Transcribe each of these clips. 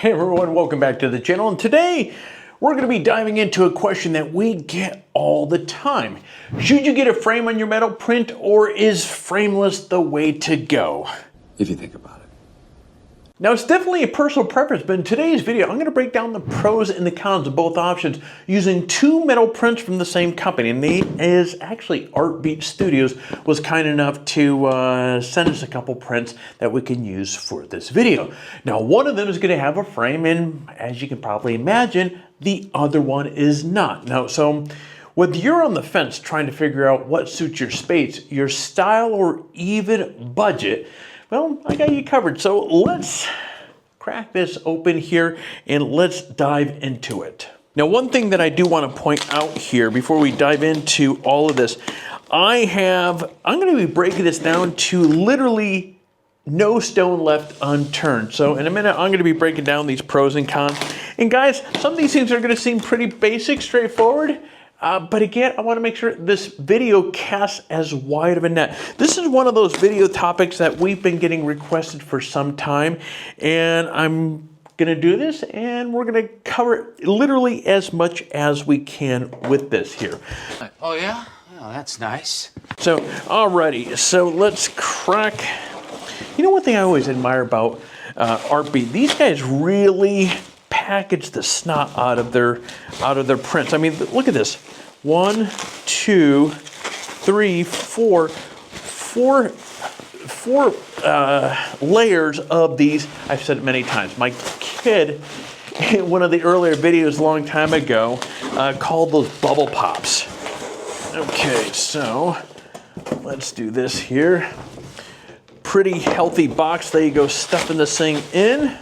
Hey everyone, welcome back to the channel, and today we're going to be diving into a question that we get all the time. Should you get a frame on your metal print, or is frameless the way to go? If you think about it. Now, it's definitely a personal preference, but in today's video, I'm going to break down the pros and the cons of both options using two metal prints from the same company. And they is actually Artbeat Studios was kind enough to send us a couple prints that we can use for this video. Now, one of them is going to have a frame, and as you can probably imagine, the other one is not. Now, so whether you're on the fence trying to figure out what suits your space, your style, or even budget, well, I got you covered. So let's crack this open here and let's dive into it. Now, one thing that I do want to point out here before we dive into all of this, I'm going to be breaking this down to literally no stone left unturned. So in a minute, I'm going to be breaking down these pros and cons. And guys, some of these things are going to seem pretty basic, straightforward. But again, I want to make sure this video casts as wide of a net. This is one of those video topics that we've been getting requested for some time, and I'm going to do this, and we're going to cover literally as much as we can with this here. Oh yeah? Oh, that's nice. So, alrighty, so let's crack. You know, one thing I always admire about Artbeat, these guys really package the snot out of their prints. I mean, look at this. 1, 2, 3, 4 layers of these. I've said it many times. My kid, in one of the earlier videos a long time ago, called those bubble pops. Okay, so let's do this here. Pretty healthy box. There you go, stuffing this thing in.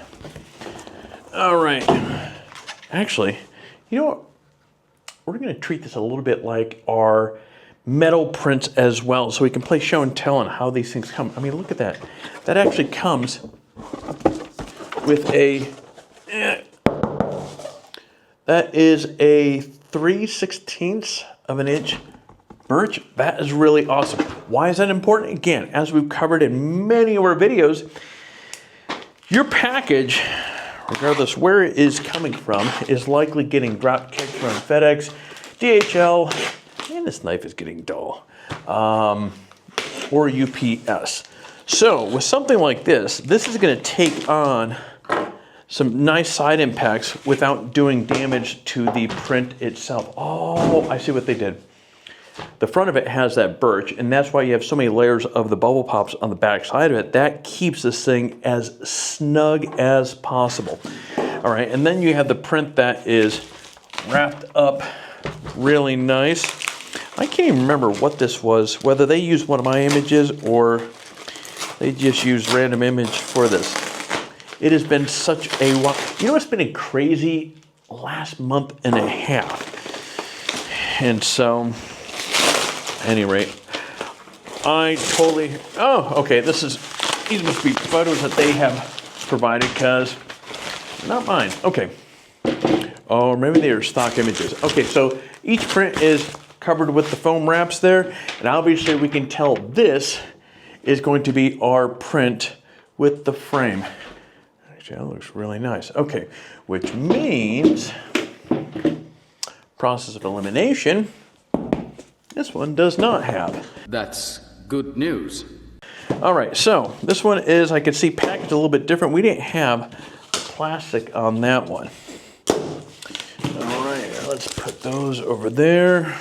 All right. Actually, you know what? We're going to treat this a little bit like our metal prints as well, so we can play show and tell on how these things come. I mean, look at that. That actually comes with a, that is a 3/16 of an inch birch. That is really awesome. Why is that important? Again, as we've covered in many of our videos, your package, regardless where it is coming from, is likely getting drop kicked from FedEx, DHL, and this knife is getting dull, or UPS. So with something like this, this is going to take on some nice side impacts without doing damage to the print itself. Oh, I see what they did. The front of it has that birch, and that's why you have so many layers of the bubble pops on the back side of it. That keeps this thing as snug as possible. All right, and then you have the print that is wrapped up really nice. I can't even remember what this was, whether they used one of my images or they just used random image for this. It has been such a while. You know, it's been a crazy last month and a half. And so, at any rate, I totally, oh, okay, these must be photos that they have provided, because not mine. Okay. Oh, maybe they are stock images. Okay, so each print is covered with the foam wraps there, and obviously we can tell this is going to be our print with the frame. Actually, that looks really nice. Okay, which means, process of elimination, this one does not have. That's good news. All right, so this one is, I can see, packaged a little bit different. We didn't have the plastic on that one. All right, let's put those over there.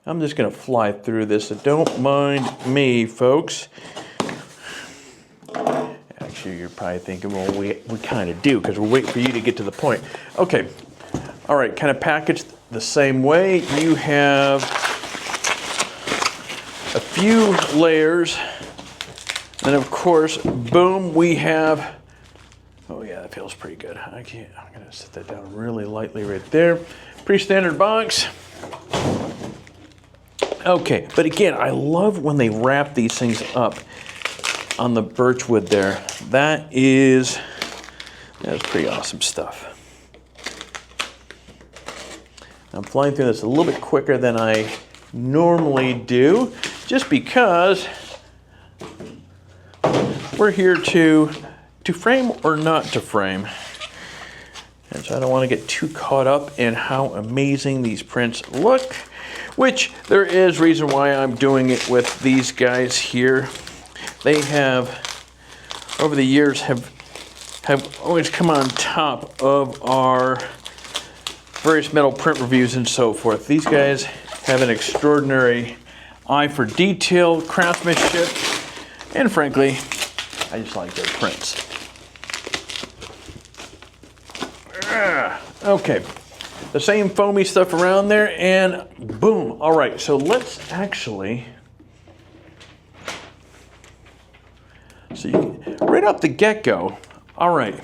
I'm just gonna fly through this, so don't mind me, folks. Actually, you're probably thinking, well, we kind of do, because we're waiting for you to get to the point. Okay. All right, kind of packaged the same way. You have a few layers. And of course, boom, we have, oh yeah, that feels pretty good. I'm gonna set that down really lightly right there. Pretty standard box. Okay, but again, I love when they wrap these things up on the birch wood there. That's pretty awesome stuff. I'm flying through this a little bit quicker than I normally do, just because we're here to frame or not to frame. And so I don't want to get too caught up in how amazing these prints look, which there is reason why I'm doing it with these guys here. They have, over the years, have always come on top of our various metal print reviews and so forth. These guys have an extraordinary eye for detail, craftsmanship, and frankly, I just like their prints. Okay, the same foamy stuff around there, and boom. All right, so let's actually, so you can, right off the get-go, all right,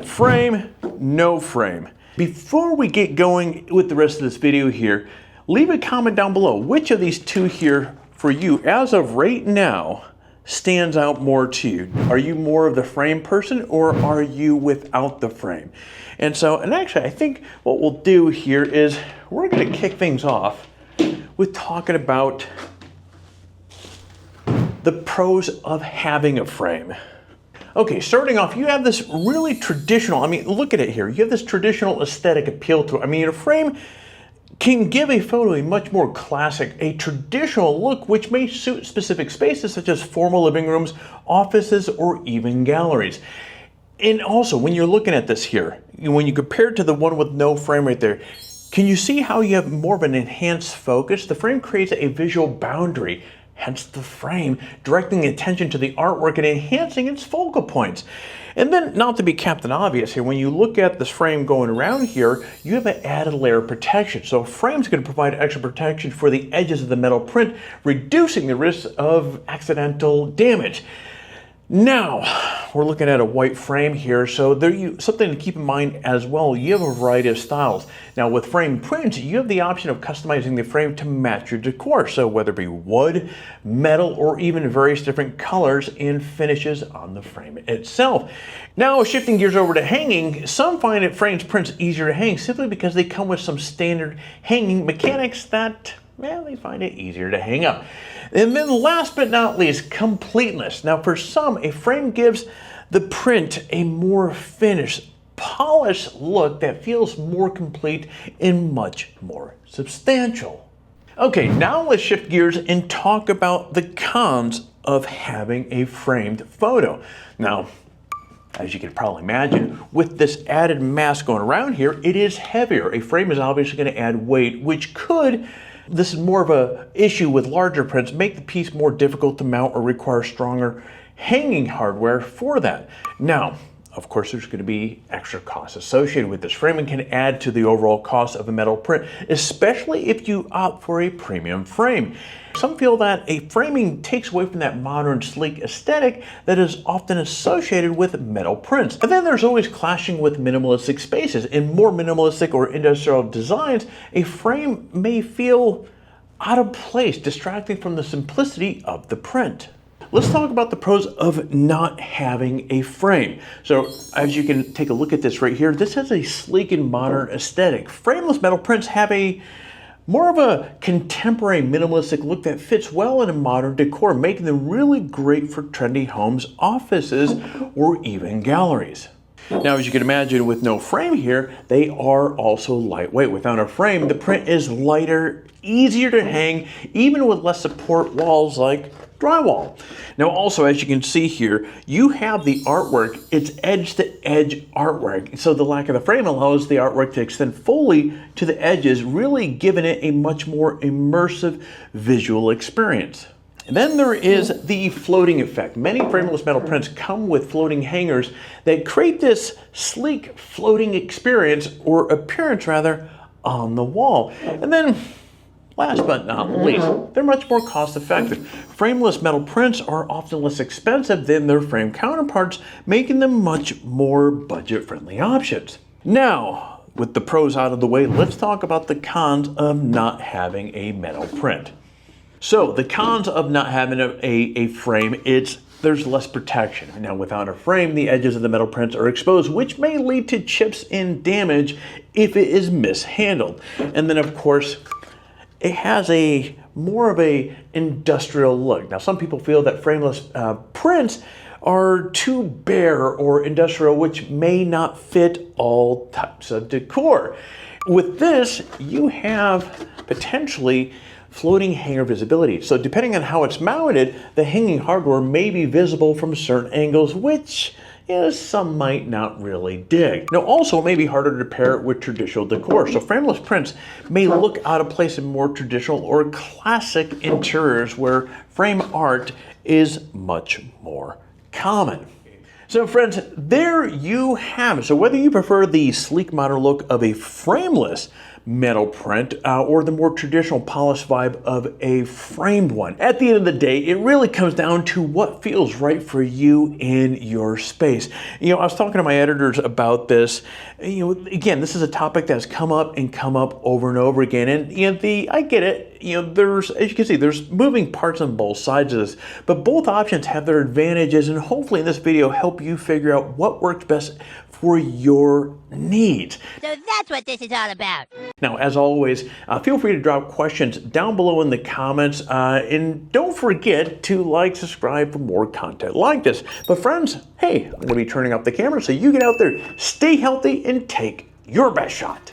frame, no frame. Before we get going with the rest of this video here, leave a comment down below. Which of these two here for you, as of right now, stands out more to you? Are you more of the frame person, or are you without the frame? And so, and actually, I think what we'll do here is we're going to kick things off with talking about the pros of having a frame. Okay, starting off, you have this really traditional, I mean, look at it here. You have this traditional aesthetic appeal to it. I mean, a frame can give a photo a much more classic, a traditional look, which may suit specific spaces such as formal living rooms, offices, or even galleries. And also, when you're looking at this here, when you compare it to the one with no frame right there, can you see how you have more of an enhanced focus? The frame creates a visual boundary, hence the frame, directing attention to the artwork and enhancing its focal points. And then, not to be Captain Obvious here, when you look at this frame going around here, you have an added layer of protection. So a frame's going to provide extra protection for the edges of the metal print, reducing the risk of accidental damage. Now, we're looking at a white frame here, so something to keep in mind as well. You have a variety of styles. Now, with frame prints, you have the option of customizing the frame to match your decor. So whether it be wood, metal, or even various different colors and finishes on the frame itself. Now, shifting gears over to hanging, some find that frames prints easier to hang simply because they come with some standard hanging mechanics that, well, they find it easier to hang up. And then last but not least, completeness. Now for some, a frame gives the print a more finished, polished look that feels more complete and much more substantial. Okay, now let's shift gears and talk about the cons of having a framed photo. Now, as you can probably imagine, with this added mass going around here, it is heavier. A frame is obviously going to add weight, which could, this is more of an issue with larger prints, make the piece more difficult to mount or require stronger hanging hardware for that. Now, of course, there's going to be extra costs associated with this. Framing can add to the overall cost of a metal print, especially if you opt for a premium frame. Some feel that a framing takes away from that modern, sleek aesthetic that is often associated with metal prints. And then there's always clashing with minimalistic spaces. In more minimalistic or industrial designs, a frame may feel out of place, distracting from the simplicity of the print. Let's talk about the pros of not having a frame. So as you can take a look at this right here, this has a sleek and modern aesthetic. Frameless metal prints have a more of a contemporary minimalistic look that fits well in a modern decor, making them really great for trendy homes, offices, or even galleries. Now, as you can imagine, with no frame here, they are also lightweight. Without a frame, the print is lighter, easier to hang, even with less support walls like drywall. Now also, as you can see here, you have the artwork, it's edge-to-edge artwork. So the lack of the frame allows the artwork to extend fully to the edges, really giving it a much more immersive visual experience. And then there is the floating effect. Many frameless metal prints come with floating hangers that create this sleek floating experience, or appearance rather, on the wall. And then, last but not least, they're much more cost effective. Frameless metal prints are often less expensive than their frame counterparts, making them much more budget-friendly options. Now, with the pros out of the way, let's talk about the cons of not having a metal print. So the cons of not having a frame, there's less protection. Now without a frame, the edges of the metal prints are exposed, which may lead to chips and damage if it is mishandled. And then of course, it has more of a industrial look. Now some people feel that frameless prints are too bare or industrial, which may not fit all types of decor. With this, you have potentially floating hanger visibility. So depending on how it's mounted, the hanging hardware may be visible from certain angles, which some might not really dig. Now also it may be harder to pair it with traditional decor. So frameless prints may look out of place in more traditional or classic interiors where frame art is much more common. So friends, there you have it. So whether you prefer the sleek modern look of a frameless metal print or the more traditional polished vibe of a framed one, at the end of the day, it really comes down to what feels right for you in your space. I was talking to my editors about this. Again, this is a topic that's come up over and over again. And I get it. There's, as you can see, there's moving parts on both sides of this, but both options have their advantages, and hopefully in this video help you figure out what works best for your needs. So that's what this is all about. Now, as always, feel free to drop questions down below in the comments, and don't forget to like, subscribe for more content like this. But friends, hey, I'm going to be turning off the camera so you get out there, stay healthy, and take your best shot.